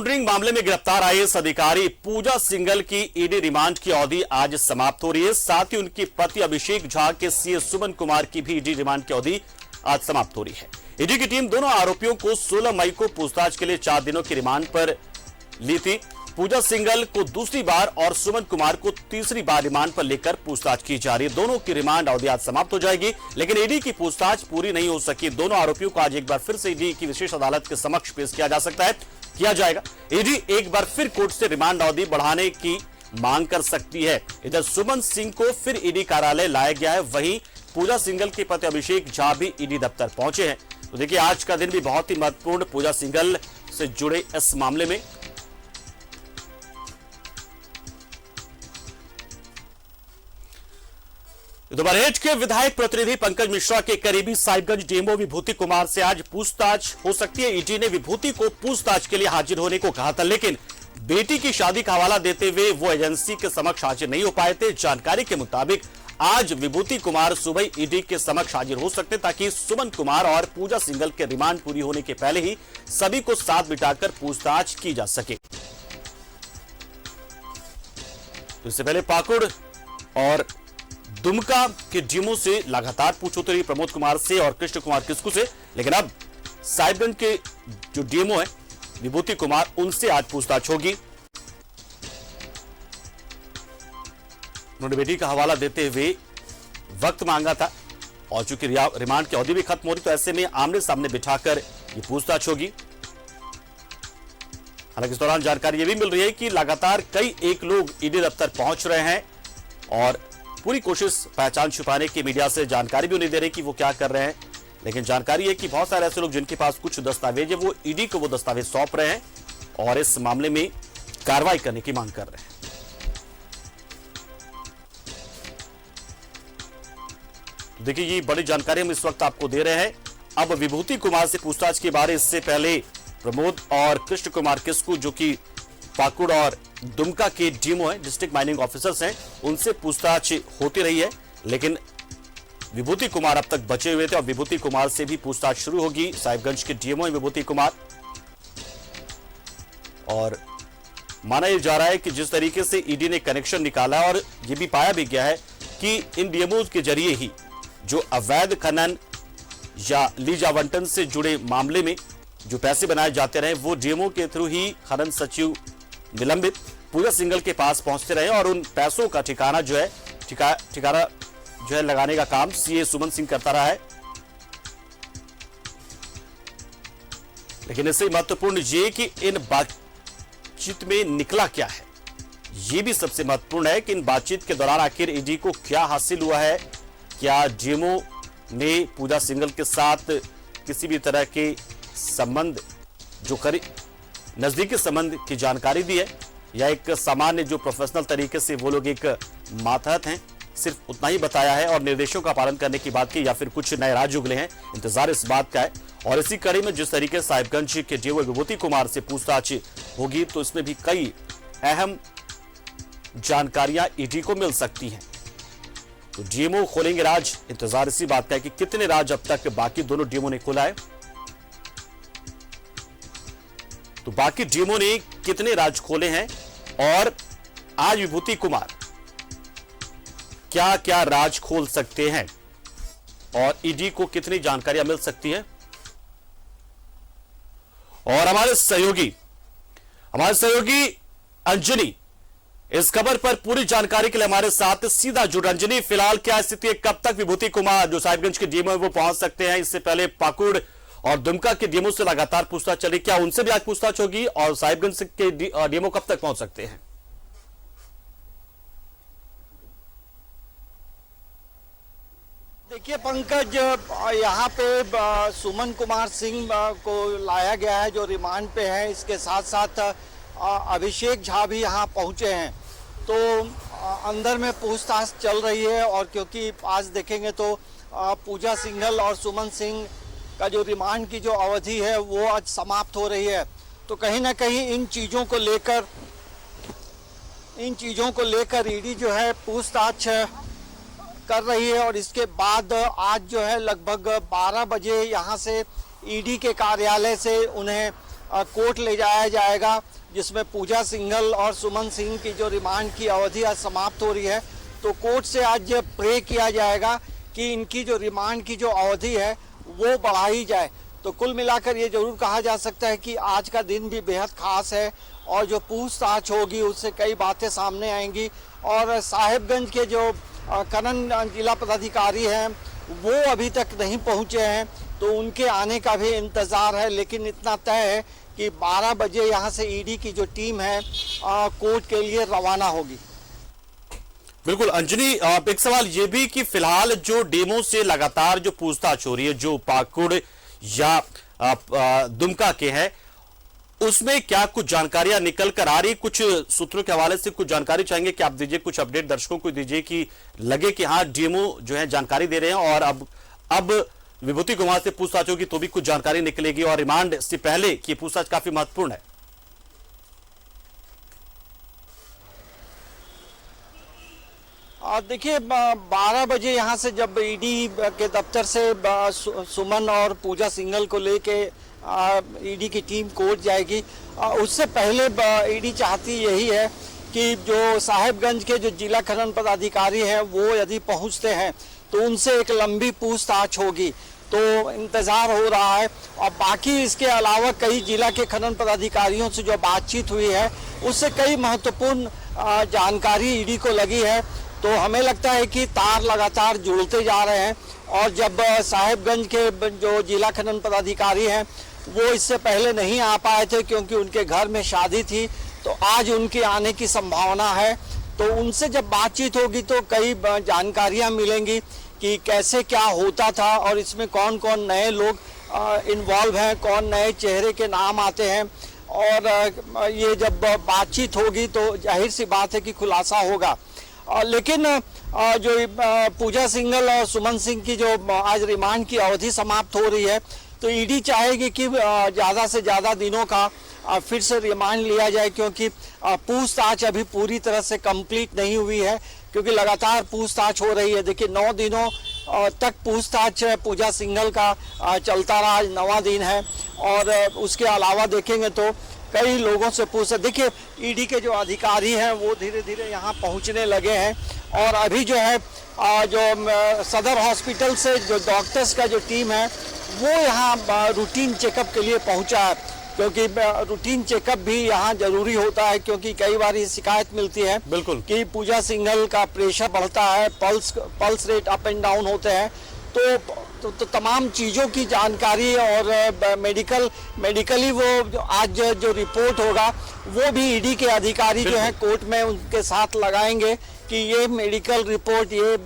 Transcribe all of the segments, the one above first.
Laundering मामले में गिरफ्तार आईएएस अधिकारी पूजा सिंघल की ईडी रिमांड की अवधि आज समाप्त हो रही है। साथ ही उनके पति अभिषेक झा के सीए सुमन कुमार की भी ईडी रिमांड की अवधि आज समाप्त हो रही है। ईडी की टीम दोनों आरोपियों को 16 मई को पूछताछ के लिए 4 दिनों की रिमांड पर ली थी। पूजा सिंघल को दूसरी बार और सुमन कुमार को तीसरी बार रिमांड पर लेकर पूछताछ की जा रही है। दोनों की रिमांड अवधि आज समाप्त हो जाएगी, लेकिन ईडी की पूछताछ पूरी नहीं हो सकी। दोनों आरोपियों को आज एक बार फिर से ईडी की विशेष अदालत के समक्ष पेश किया जाएगा। ईडी एक बार फिर कोर्ट से रिमांड अवधि बढ़ाने की मांग कर सकती है। इधर सुमन सिंह को फिर ईडी कार्यालय लाया गया है, वहीं पूजा सिंघल के पति अभिषेक झा भी ईडी दफ्तर पहुंचे हैं। तो देखिए, आज का दिन भी बहुत ही महत्वपूर्ण पूजा सिंघल से जुड़े इस मामले में। बरहेट के विधायक प्रतिनिधि पंकज मिश्रा के करीबी साहिबगंज डीएमओ विभूति कुमार से आज पूछताछ हो सकती है। ईडी ने विभूति को पूछताछ के लिए हाजिर होने को कहा था, लेकिन बेटी की शादी का हवाला देते हुए वो एजेंसी के समक्ष हाजिर नहीं हो पाए थे। जानकारी के मुताबिक आज विभूति कुमार सुबह ईडी के समक्ष हाजिर हो सकते, ताकि सुमन कुमार और पूजा सिंघल के रिमांड पूरी होने के पहले ही सभी को साथ बिठाकर पूछताछ की जा सके। इससे पहले पाकुड़ और दुमका के डीएमओ से लगातार पूछताछ रही प्रमोद कुमार से और कृष्ण कुमार किस्कू से, लेकिन अब साहिबगंज के जो डीएमओ है विभूति कुमार, उनसे आज पूछताछ होगी। उन्होंने बेटी का हवाला देते हुए वक्त मांगा था और चूंकि रिमांड की अवधि भी खत्म हो रही, तो ऐसे में आमने सामने बिठाकर ये पूछताछ होगी। हालांकि इस दौरान जानकारी यह भी मिल रही है कि लगातार कई एक लोग ईडी दफ्तर पहुंच रहे हैं और पूरी कोशिश पहचान छुपाने की मीडिया से जानकारी भी नहीं दे रही कि वो क्या कर रहे हैं, लेकिन जानकारी है कि बहुत सारे ऐसे लोग जिनके पास कुछ दस्तावेज है, वो ईडी को वो दस्तावेज सौंप रहे हैं और इस मामले में कार्रवाई करने की मांग कर रहे हैं। तो देखिए, ये बड़ी जानकारी हम इस वक्त आपको दे रहे हैं। अब विभूति कुमार से पूछताछ के बारे, इससे पहले प्रमोद और कृष्ण कुमार किस्कू जो कि पाकुड़ और दुमका के डीएमओ हैं, डिस्ट्रिक्ट माइनिंग ऑफिसर्स हैं, उनसे पूछताछ होती रही है, लेकिन विभूति कुमार अब तक बचे हुए थे और विभूति कुमार से भी पूछताछ शुरू होगी। साहिबगंज के डीएमओ हैं विभूति कुमार, और माना यह जा रहा है कि जिस तरीके से ईडी ने कनेक्शन निकाला और यह भी पाया भी गया है कि इन डीएमओ के जरिए ही जो अवैध खनन या लीज आवंटन से जुड़े मामले में जो पैसे बनाए जाते रहे, वो डीएमओ के थ्रू ही खनन सचिव निलंबित पूजा सिंघल के पास पहुंचते रहे और उन पैसों का ठिकाना जो है लगाने का काम सीए सुमन सिंह करता रहा है। लेकिन इससे महत्वपूर्ण ये कि इन बातचीत में निकला क्या है, ये भी सबसे महत्वपूर्ण है कि इन बातचीत के दौरान आखिर ईडी को क्या हासिल हुआ है। क्या डीएमओ ने पूजा सिंघल के साथ किसी भी तरह के संबंध, जो नजदीकी संबंध की जानकारी दी है, या एक सामान्य जो प्रोफेशनल तरीके से वो लोग एक मातहत हैं, सिर्फ उतना ही बताया है और निर्देशों का पालन करने की बात की, या फिर कुछ नए राज उगले हैं। इंतजार इस बात का है। और इसी कड़ी में जिस तरीके से साहिबगंज के डीएमओ विभूति कुमार से पूछताछ होगी, तो इसमें भी कई अहम जानकारियां ईडी को मिल सकती हैं। तो डीएमओ खोलेंगे राज, इंतजार इसी बात का है कि कितने राज अब तक बाकी दोनों डीएमओ ने खोला है। तो बाकी डीएमओ ने कितने राज खोले हैं और आज विभूति कुमार क्या क्या राज खोल सकते हैं और ईडी को कितनी जानकारियां मिल सकती हैं। और हमारे सहयोगी अंजनी इस खबर पर पूरी जानकारी के लिए हमारे साथ सीधा जुड़। अंजनी, फिलहाल क्या स्थिति है, कब तक विभूति कुमार जो साहिबगंज के डीएमओ है वो पहुंच सकते हैं? इससे पहले पाकुड़ और दुमका के डीएमओ से लगातार पूछताछ चली, क्या उनसे भी आज पूछताछ होगी? और साहिबगंज के डीएमओ कब तक पहुंच सकते हैं? देखिए पंकज, यहाँ पे सुमन कुमार सिंह को लाया गया है जो रिमांड पे है। इसके साथ साथ अभिषेक झा भी यहाँ पहुँचे हैं, तो अंदर में पूछताछ चल रही है। और क्योंकि आज देखेंगे तो पूजा सिंघल और सुमन सिंह का जो रिमांड की जो अवधि है वो आज समाप्त हो रही है, तो कहीं ना कहीं इन चीज़ों को लेकर ईडी जो है पूछताछ कर रही है। और इसके बाद आज जो है लगभग 12 बजे यहाँ से ईडी के कार्यालय से उन्हें कोर्ट ले जाया जाएगा, जिसमें पूजा सिंघल और सुमन सिंह की जो रिमांड की अवधि आज समाप्त हो रही है। तो कोर्ट से आज प्रे किया जाएगा कि इनकी जो रिमांड की जो अवधि है वो बढ़ाई जाए। तो कुल मिलाकर ये जरूर कहा जा सकता है कि आज का दिन भी बेहद खास है और जो पूछताछ होगी उससे कई बातें सामने आएंगी। और साहिबगंज के जो खनन जिला पदाधिकारी हैं वो अभी तक नहीं पहुंचे हैं, तो उनके आने का भी इंतज़ार है। लेकिन इतना तय है कि 12 बजे यहाँ से ईडी की जो टीम है कोर्ट के लिए रवाना होगी। बिल्कुल अंजनी, एक सवाल ये भी कि फिलहाल जो डेमो से लगातार जो पूछताछ हो रही है, जो पाकुड़ या दुमका के हैं, उसमें क्या कुछ जानकारियां निकल कर आ रही? कुछ सूत्रों के हवाले से कुछ जानकारी चाहेंगे कि आप दीजिए, कुछ अपडेट दर्शकों को दीजिए कि लगे कि हाँ डीएमओ जो है जानकारी दे रहे हैं और अब विभूति कुमार से पूछताछ होगी तो भी कुछ जानकारी निकलेगी और रिमांड से पहले की पूछताछ काफी महत्वपूर्ण है। देखिए 12 बजे यहाँ से जब ईडी के दफ्तर से सुमन और पूजा सिंघल को लेके ईडी की टीम कोर्ट जाएगी, उससे पहले ईडी चाहती यही है कि जो साहिबगंज के जो जिला खनन पदाधिकारी हैं वो यदि पहुंचते हैं तो उनसे एक लंबी पूछताछ होगी। तो इंतज़ार हो रहा है। और बाकी इसके अलावा कई जिला के खनन पदाधिकारियों से जो बातचीत हुई है उससे कई महत्वपूर्ण जानकारी ईडी को लगी है। तो हमें लगता है कि तार लगातार जुड़ते जा रहे हैं। और जब साहिबगंज के जो जिला खनन पदाधिकारी हैं वो इससे पहले नहीं आ पाए थे क्योंकि उनके घर में शादी थी, तो आज उनके आने की संभावना है। तो उनसे जब बातचीत होगी तो कई जानकारियां मिलेंगी कि कैसे क्या होता था और इसमें कौन कौन नए लोग इन्वॉल्व हैं, कौन नए चेहरे के नाम आते हैं। और ये जब बातचीत होगी तो जाहिर सी बात है कि खुलासा होगा। लेकिन जो पूजा सिंघल और सुमन सिंह की जो आज रिमांड की अवधि समाप्त हो रही है, तो ईडी चाहेगी कि ज़्यादा से ज़्यादा दिनों का फिर से रिमांड लिया जाए, क्योंकि पूछताछ अभी पूरी तरह से कंप्लीट नहीं हुई है, क्योंकि लगातार पूछताछ हो रही है। देखिए 9 दिनों तक पूछताछ पूजा सिंघल का चलता रहा, आज 9वां दिन है। और उसके अलावा देखेंगे तो कई लोगों से पूछे। देखिए ईडी के जो अधिकारी हैं वो धीरे धीरे यहाँ पहुँचने लगे हैं। और अभी जो है जो सदर हॉस्पिटल से जो डॉक्टर्स का जो टीम है वो यहाँ रूटीन चेकअप के लिए पहुँचा है, क्योंकि रूटीन चेकअप भी यहाँ जरूरी होता है, क्योंकि कई बार ये शिकायत मिलती है बिल्कुल कि पूजा सिंघल का प्रेशर बढ़ता है, pulse rate up and down होते हैं। तो तमाम चीज़ों की जानकारी और मेडिकली वो आज जो रिपोर्ट होगा वो भी ईडी के अधिकारी जो है कोर्ट में उनके साथ लगाएंगे कि ये मेडिकल रिपोर्ट, ये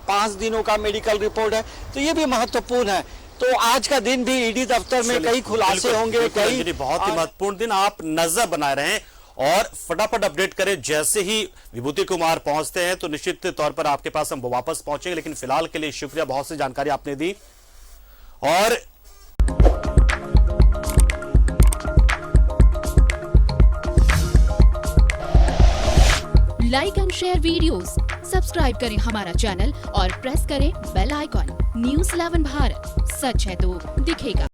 5 दिनों का मेडिकल रिपोर्ट है। तो ये भी महत्वपूर्ण है। तो आज का दिन भी ईडी दफ्तर में कई खुलासे होंगे। कई बहुत ही महत्वपूर्ण दिन, आप नजर बनाए रहें और फटाफट अपडेट करें। जैसे ही विभूति कुमार पहुंचते हैं तो निश्चित तौर पर आपके पास हम वापस पहुंचेंगे। लेकिन फिलहाल के लिए शुक्रिया, बहुत सी जानकारी आपने दी। और like and share videos, subscribe करें हमारा चैनल और प्रेस करें बेल आइकॉन। न्यूज़ 11 भारत, सच है तो दिखेगा।